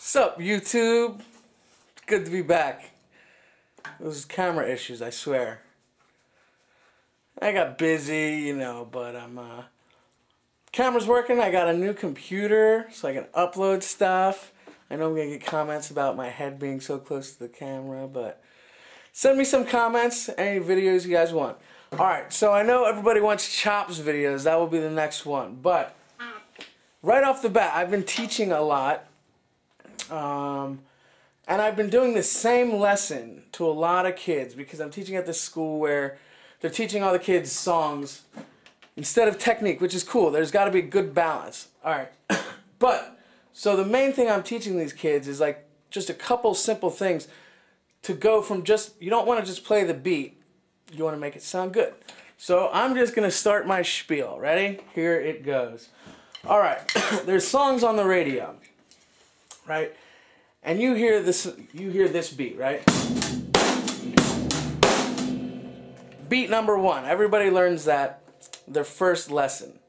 Sup, YouTube? Good to be back. Those camera issues, I swear. I got busy, you know, but camera's working. I got a new computer, so I can upload stuff. I know I'm gonna get comments about my head being so close to the camera, but send me some comments, any videos you guys want. Alright, so I know everybody wants Chop's videos. That will be the next one. But right off the bat, I've been teaching a lot. And I've been doing the same lesson to a lot of kids because I'm teaching at this school where they're teaching all the kids songs instead of technique, which is cool. There's got to be a good balance. Alright. But, so the main thing I'm teaching these kids is like just a couple simple things to go from just, you don't want to just play the beat. You want to make it sound good. So I'm just going to start my spiel. Ready? Here it goes. Alright. There's songs on the radio. Right? And you hear this beat, right? Beat number one. Everybody learns that their first lesson,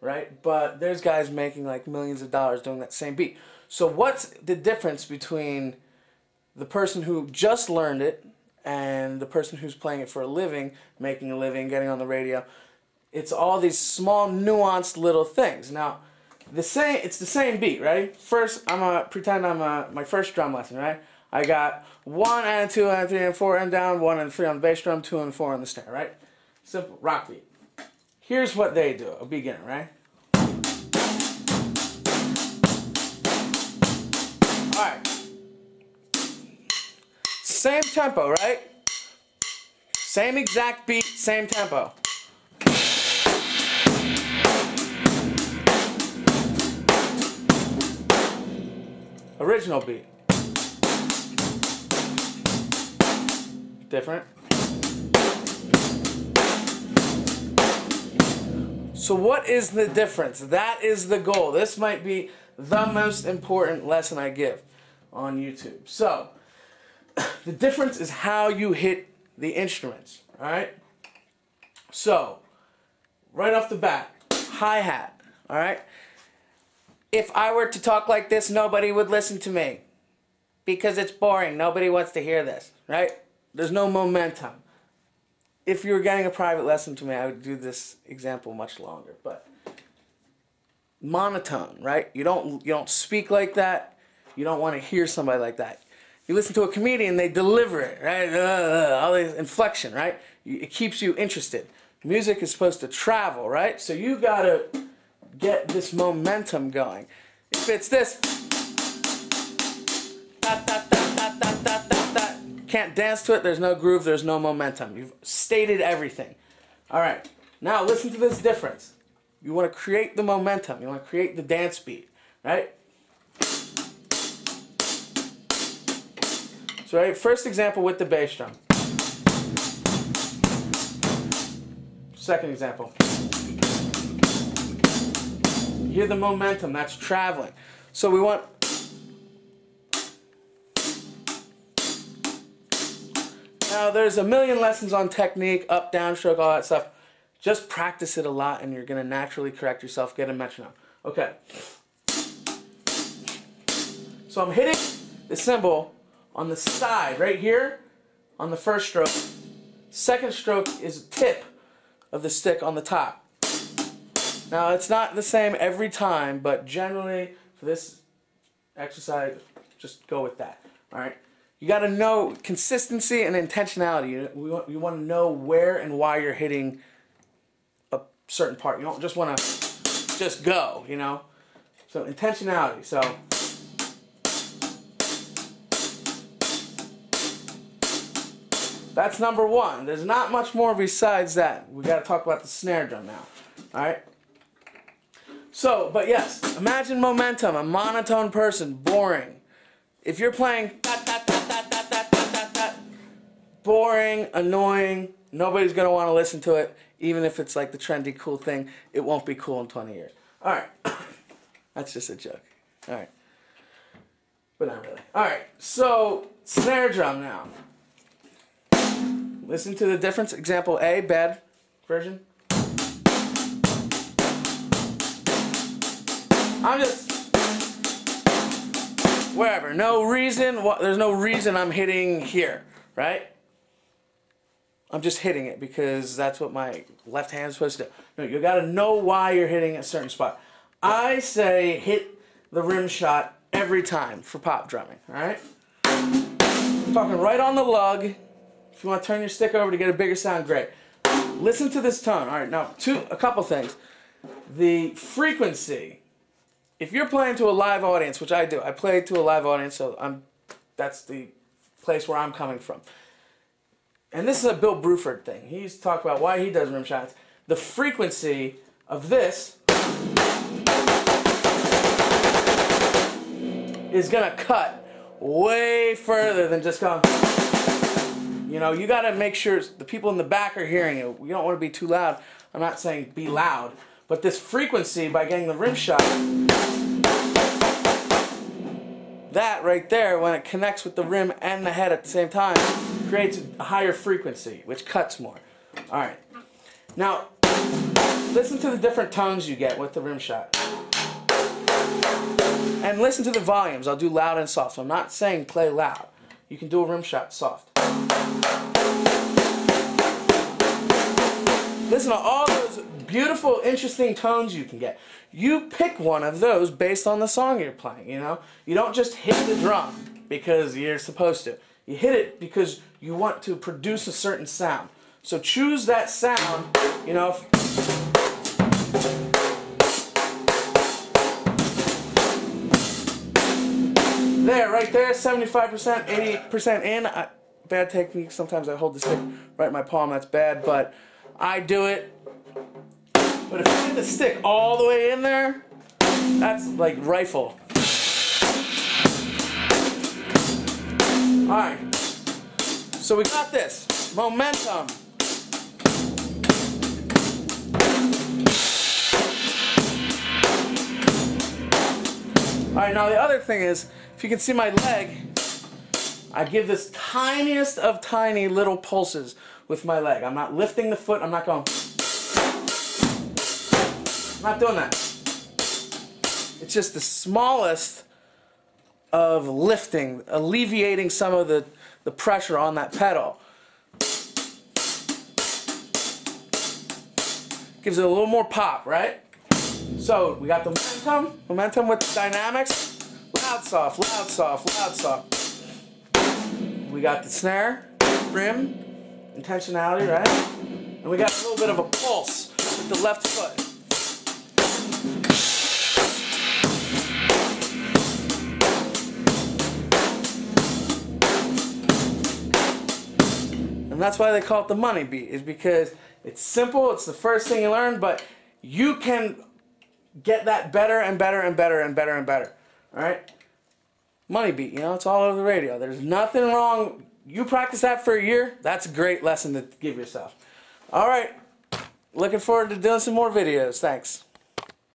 right? But there's guys making like millions of dollars doing that same beat. So what's the difference between the person who just learned it and the person who's playing it for a living, making a living, getting on the radio? It's all these small, nuanced little things. Now, it's the same beat, right? First, I'm gonna pretend my first drum lesson, right? I got 1 and 2 and 3 and 4 and down, 1 and 3 on the bass drum, 2 and 4 on the snare, right? Simple rock beat. Here's what they do, a beginner, right? Alright. Same tempo, right? Same exact beat, same tempo. Original beat. Different. So what is the difference? That is the goal. This might be the most important lesson I give on YouTube. So, the difference is how you hit the instruments. Alright? So, right off the bat, hi-hat. Alright? If I were to talk like this, nobody would listen to me. Because it's boring. Nobody wants to hear this. Right? There's no momentum. If you were getting a private lesson to me, I would do this example much longer. But monotone, right? You don't speak like that. You don't want to hear somebody like that. You listen to a comedian, they deliver it, right? All this inflection, right? It keeps you interested. Music is supposed to travel, right? So you gotta get this momentum going. If it's this, can't dance to it, there's no groove, there's no momentum. You've stated everything. Alright, now listen to this difference. You want to create the momentum, you want to create the dance beat, right? So right, first example with the bass drum. Second example. Hear the momentum, that's traveling. So we want... Now there's a million lessons on technique, up, down, stroke, all that stuff. Just practice it a lot and you're going to naturally correct yourself, get a metronome. Okay. So I'm hitting the cymbal on the side, right here, on the first stroke. Second stroke is tip of the stick on the top. Now, it's not the same every time, but generally, for this exercise, just go with that. Alright? You got to know consistency and intentionality. You want to know where and why you're hitting a certain part. You don't just want to just go, you know? So, intentionality. So, that's number one. There's not much more besides that. We got to talk about the snare drum now. Alright? So, but yes, imagine momentum, a monotone person, boring. If you're playing boring, annoying, nobody's going to want to listen to it, even if it's like the trendy, cool thing. It won't be cool in 20 years. Alright, that's just a joke. Alright, but not really. Alright, so, snare drum now. Listen to the difference. Example A, bad version. I'm just wherever. No reason. There's no reason I'm hitting here, right? I'm just hitting it because that's what my left hand's supposed to do. No, you got to know why you're hitting a certain spot. I say hit the rim shot every time for pop drumming, all right? I'm talking right on the lug. If you want to turn your stick over to get a bigger sound, great. Listen to this tone. All right, now a couple things. The frequency. If you're playing to a live audience, which I do, I play to a live audience, so that's the place where I'm coming from. And this is a Bill Bruford thing. He's talked about why he does rim shots. The frequency of this is going to cut way further than just going, you know, you got to make sure the people in the back are hearing it. You don't want to be too loud. I'm not saying be loud. But this frequency, by getting the rim shot, that right there, when it connects with the rim and the head at the same time, creates a higher frequency, which cuts more. Alright. Now, listen to the different tones you get with the rim shot. And listen to the volumes. I'll do loud and soft. So I'm not saying play loud. You can do a rim shot soft. Listen to all those beautiful, interesting tones you can get. You pick one of those based on the song you're playing, you know? You don't just hit the drum because you're supposed to. You hit it because you want to produce a certain sound. So choose that sound, you know. There, right there, 75%, 80% in. Bad technique, sometimes I hold the stick right in my palm, that's bad, but I do it. But if you hit the stick all the way in there, that's like rifle. Alright, so we got this. Momentum. Alright, now the other thing is, if you can see my leg, I give this tiniest of tiny little pulses with my leg. I'm not lifting the foot, I'm not going... I'm not doing that. It's just the smallest of lifting, alleviating some of the pressure on that pedal. Gives it a little more pop, right? So we got the momentum with the dynamics. Loud, soft, loud, soft, loud, soft. We got the snare, rim, intentionality, right? And we got a little bit of a pulse with the left foot. And that's why they call it the money beat, is because it's simple, it's the first thing you learn, but you can get that better and better and better and better and better. Alright? Money beat, you know, it's all over the radio. There's nothing wrong. You practice that for a year, that's a great lesson to give yourself. Alright, looking forward to doing some more videos. Thanks.